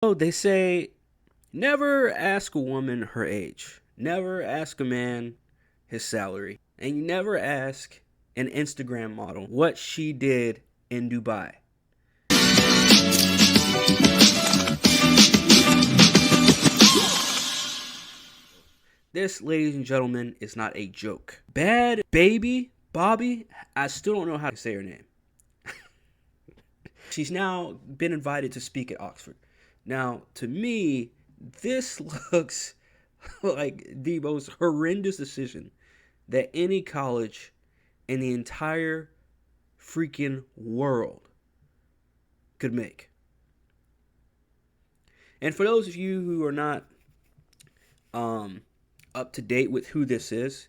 So they say never ask a woman her age, never ask a man his salary, and you never ask an Instagram model what she did in Dubai. This, ladies and gentlemen, is not a joke. Bhad baby Bhabie, I still don't know how to say her name. She's now been invited to speak at Oxford. Now, to me, this looks like the most horrendous decision that any college in the entire freaking world could make. And for those of you who are not up to date with who this is,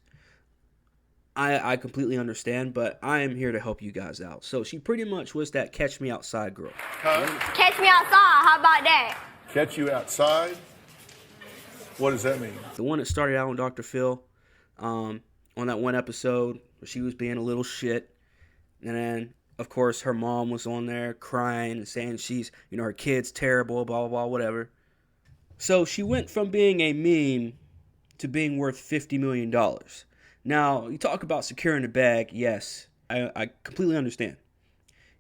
I completely understand, but I am here to help you guys out. So she pretty much was that catch me outside girl. Huh? Catch me outside, how about that? Catch you outside? What does that mean? The one that started out on Dr. Phil, on that one episode where she was being a little shit. And then, of course, her mom was on there crying and saying she's, her kid's terrible, blah, blah, blah, whatever. So she went from being a meme to being worth $50 million. Now, you talk about securing the bag, yes, I completely understand.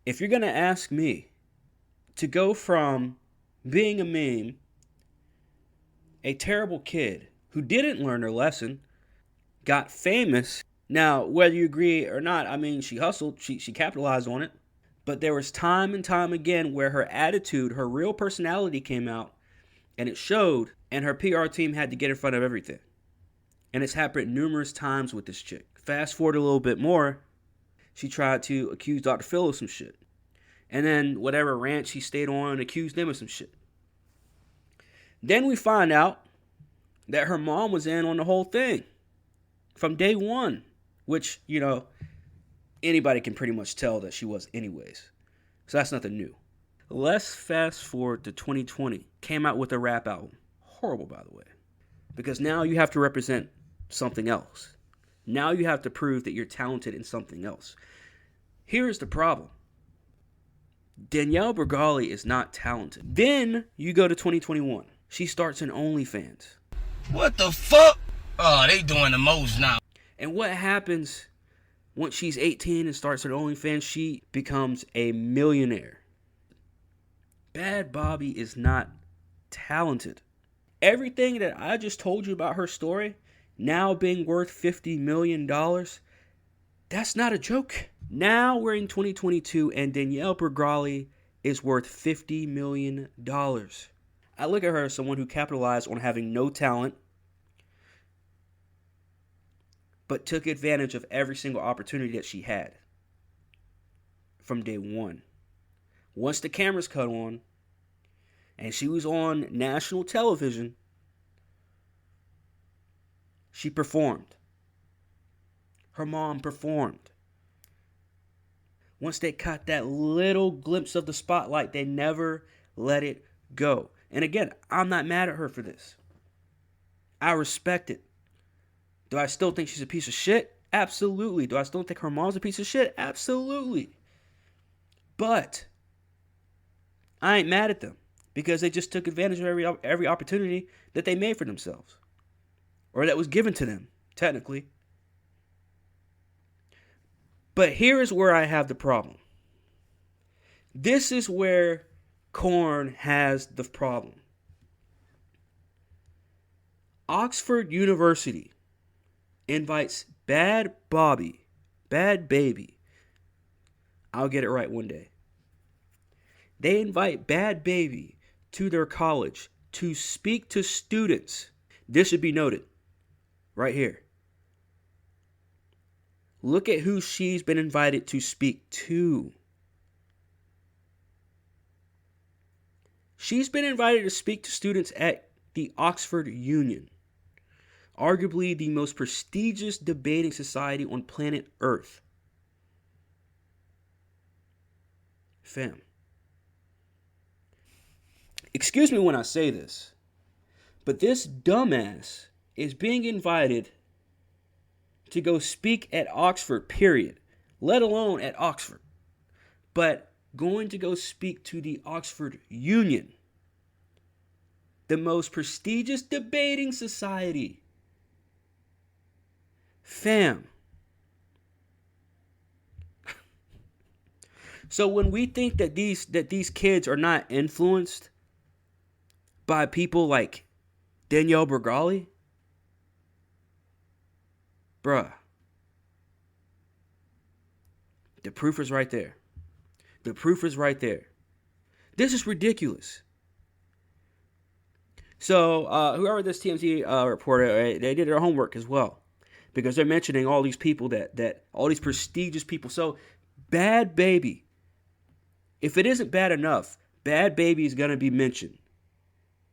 If you're going to ask me to go from being a meme, a terrible kid who didn't learn her lesson, got famous. Now, whether you agree or not, she hustled, she capitalized on it. But there was time and time again where her attitude, her real personality came out, and it showed, and her PR team had to get in front of everything. And it's happened numerous times with this chick. Fast forward a little bit more, she tried to accuse Dr. Phil of some shit. And then whatever rant she stayed on accused them of some shit. Then we find out that her mom was in on the whole thing from day one, which, anybody can pretty much tell that she was anyways. So that's nothing new. Let's fast forward to 2020. Came out with a rap album. Horrible, by the way. Because now you have to represent something else. Now you have to prove that you're talented in something else. Here's the problem. Danielle Bergali is not talented. Then you go to 2021. She starts an OnlyFans. What the fuck? Oh, they doing the most now. And what happens once she's 18 and starts her OnlyFans? She becomes a millionaire. Bhad Bhabie is not talented. Everything that I just told you about her story, now being worth $50 million, that's not a joke. Now we're in 2022 and Danielle Bergali is worth $50 million. I look at her as someone who capitalized on having no talent, but took advantage of every single opportunity that she had from day one. Once the cameras cut on, and she was on national television, she performed. Her mom performed. Once they caught that little glimpse of the spotlight, they never let it go. And again, I'm not mad at her for this. I respect it. Do I still think she's a piece of shit? Absolutely. Do I still think her mom's a piece of shit? Absolutely. But I ain't mad at them because they just took advantage of every opportunity that they made for themselves, or that was given to them, technically. But here is where I have the problem. This is where Korn has the problem. Oxford University invites Bhad Baby. I'll get it right one day. They invite Bhad Baby to their college to speak to students. This should be noted right here. Look at who she's been invited to speak to. She's been invited to speak to students at the Oxford Union, arguably the most prestigious debating society on planet Earth. Fam. Excuse me when I say this, but this dumbass is being invited to go speak at Oxford, period, let alone at Oxford, but going to go speak to the Oxford Union. the most prestigious debating society. Fam. So when we think that these kids are not influenced by people like Danielle Bergali, bruh, the proof is right there. The proof is right there. This is ridiculous. So whoever this TMZ reporter, they did their homework as well, because they're mentioning all these people that all these prestigious people. So Bhad Bhabie, if it isn't bad enough, Bhad Bhabie is going to be mentioned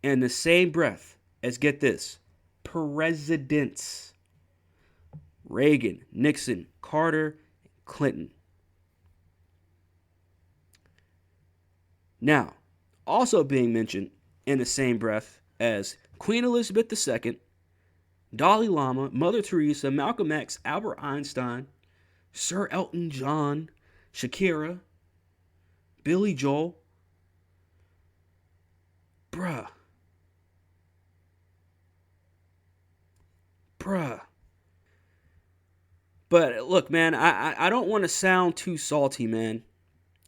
in the same breath as, get this, presidents: Reagan, Nixon, Carter, Clinton. Now, also being mentioned in the same breath as Queen Elizabeth II, Dalai Lama, Mother Teresa, Malcolm X, Albert Einstein, Sir Elton John, Shakira, Billy Joel. Bruh. But look, man, I don't want to sound too salty, man,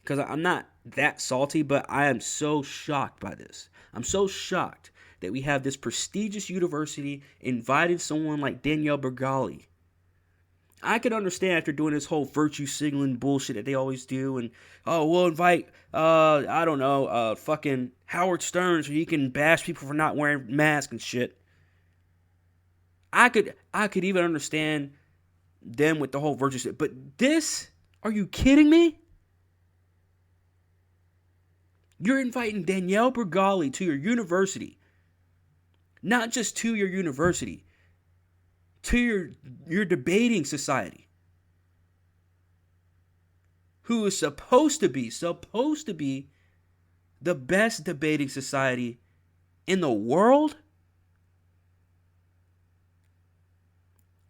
because I'm not that salty, but I am so shocked by this. I'm so shocked that we have this prestigious university invited someone like Danielle Bergali. I could understand after doing this whole virtue signaling bullshit that they always do, and we'll invite I don't know, fucking Howard Stern so he can bash people for not wearing masks and shit. I could even understand them with the whole virtue shit, but this, are you kidding me? You're inviting Danielle Bergali to your university. Not just to your university, to your debating society, who is supposed to be the best debating society in the world.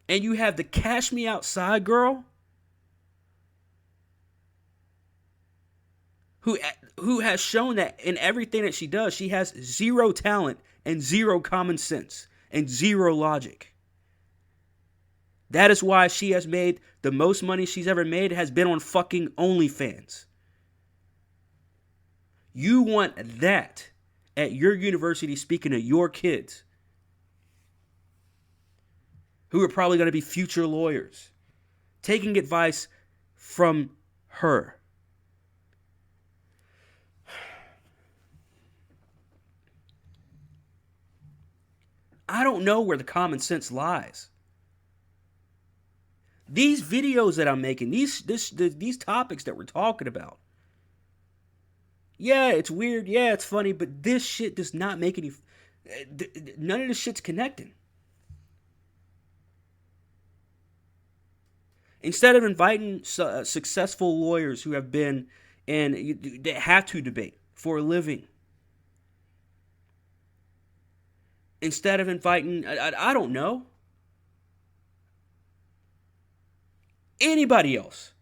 And you have the Cash Me Outside girl who has shown that in everything that she does, she has zero talent and zero common sense and zero logic. That is why she has made the most money she's ever made, has been on fucking OnlyFans. You want that at your university, speaking to your kids, who are probably going to be future lawyers, taking advice from her. I don't know where the common sense lies. These videos that I'm making, these topics that we're talking about, yeah, it's weird, yeah, it's funny, but this shit does not make any, none of this shit's connecting. Instead of inviting successful lawyers who have been and they have to debate for a living, instead of inviting, I don't know, anybody else,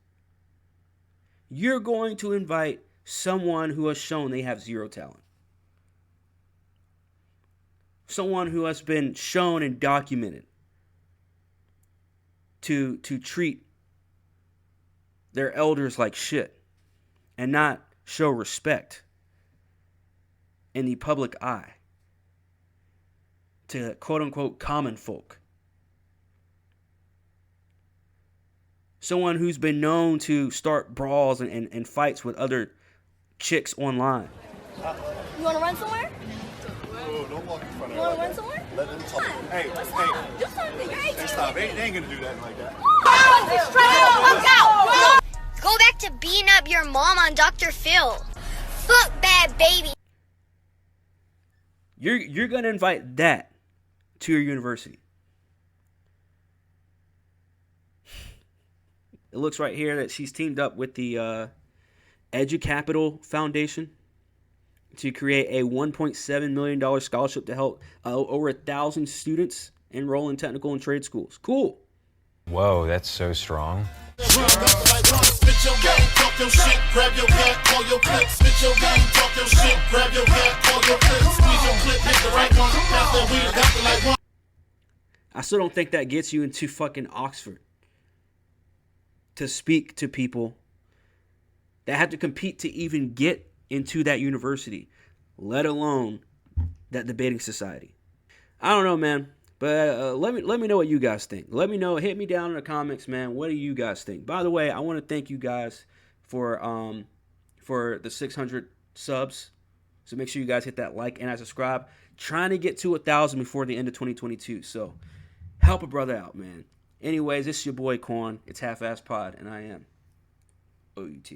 you're going to invite someone who has shown they have zero talent. Someone who has been shown and documented to treat their elders like shit and not show respect in the public eye to quote-unquote common folk. Someone who's been known to start brawls and fights with other chicks online. You want to run somewhere? Oh, don't walk in front of You want to run somewhere? Let them talk. Hey, What's hey. up? Do something. You're 18. Hey, stop. They ain't gonna do that like that. Go back to beating up your mom on Dr. Phil. Fuck Bhad Bhabie. You're gonna invite that to your university. It looks right here that she's teamed up with the EduCapital Foundation to create a $1.7 million scholarship to help over 1,000 students enroll in technical and trade schools. Cool. Whoa, that's so strong. I still don't think that gets you into fucking Oxford to speak to people that have to compete to even get into that university, let alone that debating society. I don't know, man. But let me know what you guys think. Let me know. Hit me down in the comments, man. What do you guys think? By the way, I want to thank you guys for the 600 subs. So make sure you guys hit that like and subscribe. Trying to get to 1,000 before the end of 2022. So help a brother out, man. Anyways, this is your boy Quan. It's Half-Ass Pod, and I am OUT.